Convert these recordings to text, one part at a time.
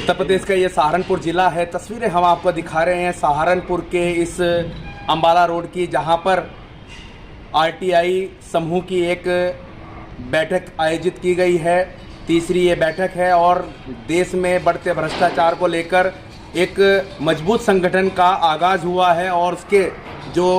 उत्तर प्रदेश का ये सहारनपुर ज़िला है। तस्वीरें हम आपको दिखा रहे हैं सहारनपुर के इस अम्बाला रोड की, जहां पर आरटीआई समूह की एक बैठक आयोजित की गई है। तीसरी ये बैठक है और देश में बढ़ते भ्रष्टाचार को लेकर एक मजबूत संगठन का आगाज़ हुआ है और उसके जो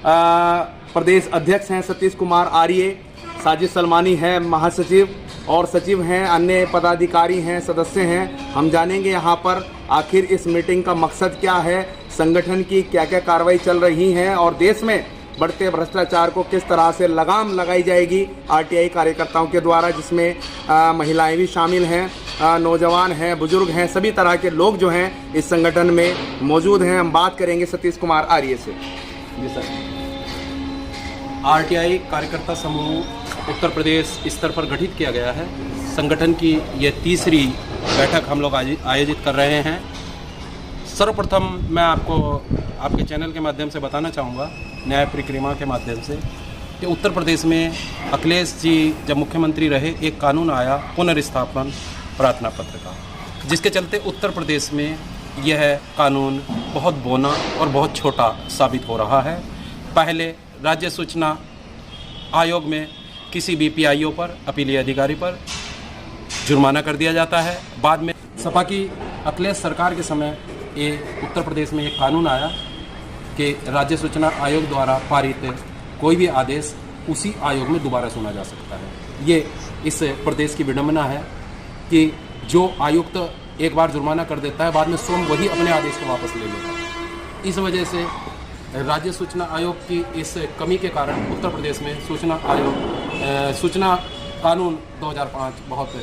प्रदेश अध्यक्ष हैं सतीश कुमार आर्य, साजिद सलमानी है महासचिव और सचिव हैं, अन्य पदाधिकारी हैं, सदस्य हैं। हम जानेंगे यहाँ पर आखिर इस मीटिंग का मकसद क्या है, संगठन की क्या क्या कार्रवाई चल रही हैं और देश में बढ़ते भ्रष्टाचार को किस तरह से लगाम लगाई जाएगी आरटीआई कार्यकर्ताओं के द्वारा, जिसमें महिलाएं भी शामिल हैं, नौजवान हैं, बुजुर्ग हैं, सभी तरह के लोग जो हैं इस संगठन में मौजूद हैं। हम बात करेंगे सतीश कुमार आर्य से। जी सर, आरटीआई कार्यकर्ता समूह उत्तर प्रदेश स्तर पर गठित किया गया है। संगठन की ये तीसरी बैठक हम लोग आयोजित कर रहे हैं। सर्वप्रथम मैं आपको आपके चैनल के माध्यम से बताना चाहूँगा, न्याय परिक्रमा के माध्यम से, कि उत्तर प्रदेश में अखिलेश जी जब मुख्यमंत्री रहे एक कानून आया पुनर्स्थापन प्रार्थना पत्र का, जिसके चलते उत्तर प्रदेश में यह कानून बहुत बौना और बहुत छोटा साबित हो रहा है। पहले राज्य सूचना आयोग में किसी भी पीआईओ पर, अपीलीय अधिकारी पर जुर्माना कर दिया जाता है। बाद में सपा की अखिलेश सरकार के समय ये उत्तर प्रदेश में एक कानून आया कि राज्य सूचना आयोग द्वारा पारित कोई भी आदेश उसी आयोग में दोबारा सुना जा सकता है। ये इस प्रदेश की विडंबना है कि जो आयुक्त एक बार जुर्माना कर देता है, बाद में स्वयं वही अपने आदेश को वापस ले लेता है। इस वजह से राज्य सूचना आयोग की इस कमी के कारण उत्तर प्रदेश में सूचना कानून 2005 बहुत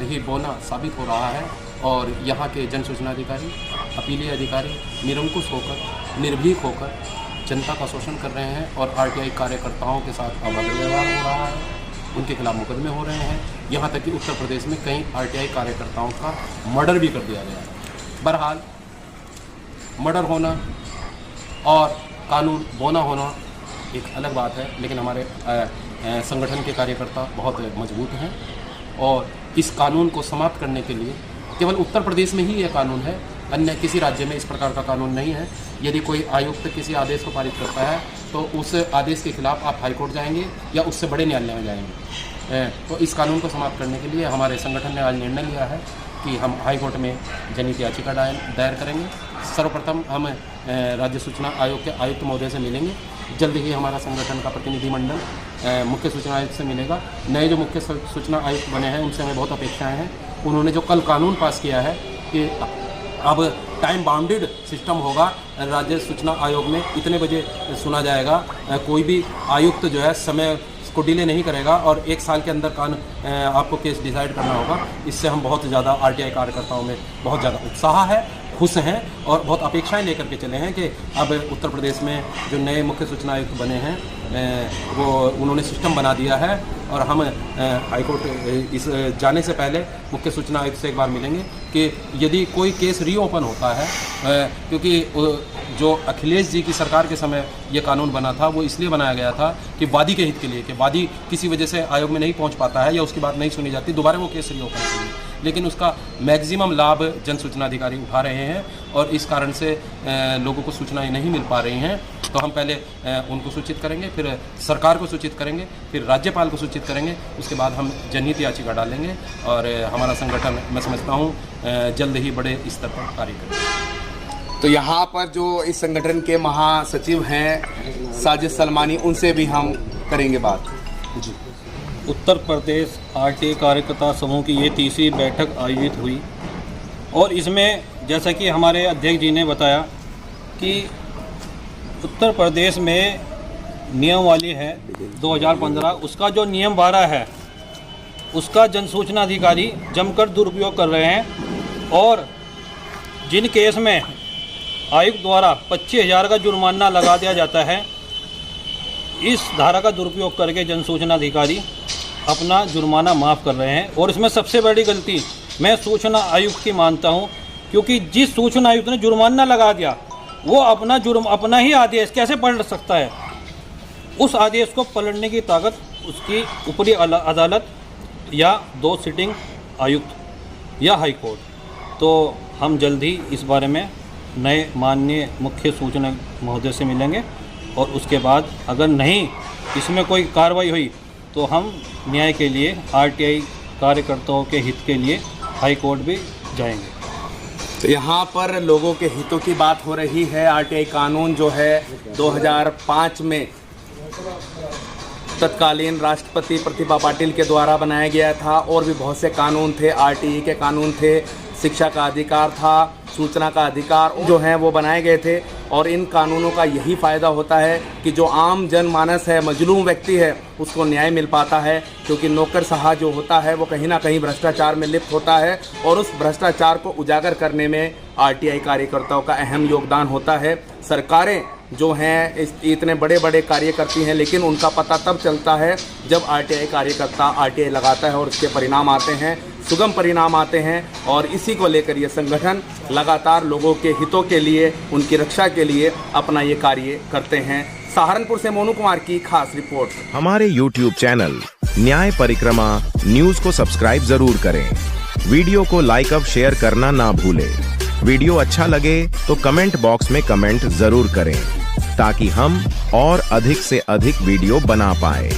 ही बौना साबित हो रहा है और यहाँ के जन सूचना अधिकारी, अपीलीय अधिकारी निरंकुश होकर, निर्भीक होकर जनता का शोषण कर रहे हैं और आरटीआई कार्यकर्ताओं के साथ अभद्र व्यवहार हो रहा है, उनके खिलाफ मुकदमे हो रहे हैं। यहाँ तक कि उत्तर प्रदेश में कई आरटीआई कार्यकर्ताओं का मर्डर भी कर दिया गया है। बहरहाल, मर्डर होना और कानून बौना होना एक अलग बात है, लेकिन हमारे संगठन के कार्यकर्ता बहुत मजबूत हैं और इस कानून को समाप्त करने के लिए केवल उत्तर प्रदेश में ही यह कानून है, अन्य किसी राज्य में इस प्रकार का कानून नहीं है। यदि कोई आयुक्त किसी आदेश को पारित करता है तो उस आदेश के खिलाफ आप हाईकोर्ट जाएंगे या उससे बड़े न्यायालय में जाएंगे। तो इस कानून को समाप्त करने के लिए हमारे संगठन ने आज निर्णय लिया है कि हम हाईकोर्ट में जनहित याचिका दायर करेंगे। सर्वप्रथम हम राज्य सूचना आयोग के आयुक्त महोदय से मिलेंगे। जल्द ही हमारा संगठन का प्रतिनिधिमंडल मुख्य सूचना आयुक्त से मिलेगा। नए जो मुख्य सूचना आयुक्त बने हैं उनसे हमें बहुत अपेक्षाएं हैं। उन्होंने जो कल कानून पास किया है कि अब टाइम बाउंडेड सिस्टम होगा, राज्य सूचना आयोग में इतने बजे सुना जाएगा, कोई भी आयुक्त जो है समय को डिले नहीं करेगा और 1 साल के अंदर आपको केस डिसाइड करना होगा। इससे हम बहुत ज़्यादा आरटीआई कार्यकर्ताओं में बहुत ज़्यादा उत्साह है, खुश हैं और बहुत अपेक्षाएं लेकर के चले हैं कि अब उत्तर प्रदेश में जो नए मुख्य सूचना आयुक्त बने हैं वो उन्होंने सिस्टम बना दिया है और हम हाईकोर्ट इस जाने से पहले मुख्य सूचना आयुक्त से एक बार मिलेंगे कि यदि कोई केस रीओपन होता है, क्योंकि जो अखिलेश जी की सरकार के समय ये कानून बना था वो इसलिए बनाया गया था कि वादी के हित के लिए, कि वादी किसी वजह से आयोग में नहीं पहुंच पाता है या उसकी बात नहीं सुनी जाती, दोबारा वो केस रीओपन करेंगे। लेकिन उसका मैक्सिमम लाभ जन सूचना अधिकारी उठा रहे हैं और इस कारण से लोगों को सूचनाएं नहीं मिल पा रही हैं। तो हम पहले उनको सूचित करेंगे, फिर सरकार को सूचित करेंगे, फिर राज्यपाल को सूचित करेंगे, उसके बाद हम जनहित याचिका डालेंगे और हमारा संगठन, मैं समझता हूँ, जल्द ही बड़े स्तर पर कार्य करेगा। तो यहाँ पर जो इस संगठन के महासचिव हैं साजिद सलमानी, उनसे भी हम करेंगे बात। जी, उत्तर प्रदेश आरटीआई कार्यकर्ता समूह की ये तीसरी बैठक आयोजित हुई और इसमें जैसा कि हमारे अध्यक्ष जी ने बताया कि उत्तर प्रदेश में नियमावली है 2015, उसका जो नियम 12 है उसका जन सूचना अधिकारी जमकर दुरुपयोग कर रहे हैं और जिन केस में आयुक्त द्वारा 25,000 का जुर्माना लगा दिया जाता है, इस धारा का दुरुपयोग करके जन सूचना अधिकारी अपना जुर्माना माफ़ कर रहे हैं। और इसमें सबसे बड़ी गलती मैं सूचना आयुक्त की मानता हूं, क्योंकि जिस सूचना आयुक्त ने जुर्माना लगा दिया वो अपना ही आदेश कैसे पलट सकता है। उस आदेश को पलटने की ताकत उसकी ऊपरी अदालत या 2 सिटिंग आयुक्त या हाई कोर्ट तो हम जल्द ही इस बारे में नए माननीय मुख्य सूचना महोदय से मिलेंगे और उसके बाद अगर नहीं इसमें कोई कार्रवाई हुई तो हम न्याय के लिए आरटीआई कार्यकर्ताओं के हित के लिए हाई कोर्ट भी जाएंगे। तो यहाँ पर लोगों के हितों की बात हो रही है। आरटीआई कानून जो है 2005 में तत्कालीन राष्ट्रपति प्रतिभा पाटिल के द्वारा बनाया गया था और भी बहुत से कानून थे, आरटीई के कानून थे, शिक्षा का अधिकार था, सूचना का अधिकार जो है वो बनाए गए थे। और इन कानूनों का यही फ़ायदा होता है कि जो आम जनमानस है, मजलूम व्यक्ति है, उसको न्याय मिल पाता है, क्योंकि नौकरशाह जो होता है वो कहीं ना कहीं भ्रष्टाचार में लिप्त होता है और उस भ्रष्टाचार को उजागर करने में आरटीआई कार्यकर्ताओं का अहम योगदान होता है। सरकारें जो हैं इतने बड़े बड़े कार्य करती हैं, लेकिन उनका पता तब चलता है जब आरटीआई कार्यकर्ता आरटीआई लगाता है और उसके परिणाम आते हैं, सुगम परिणाम आते हैं। और इसी को लेकर ये संगठन लगातार लोगों के हितों के लिए, उनकी रक्षा के लिए अपना ये कार्य करते हैं। सहारनपुर से मोनू कुमार की खास रिपोर्ट। हमारे YouTube चैनल न्याय परिक्रमा न्यूज को सब्सक्राइब जरूर करें। वीडियो को लाइक और शेयर करना ना भूलें। वीडियो अच्छा लगे तो कमेंट बॉक्स में कमेंट जरूर करें ताकि हम और अधिक से अधिक वीडियो बना पाए।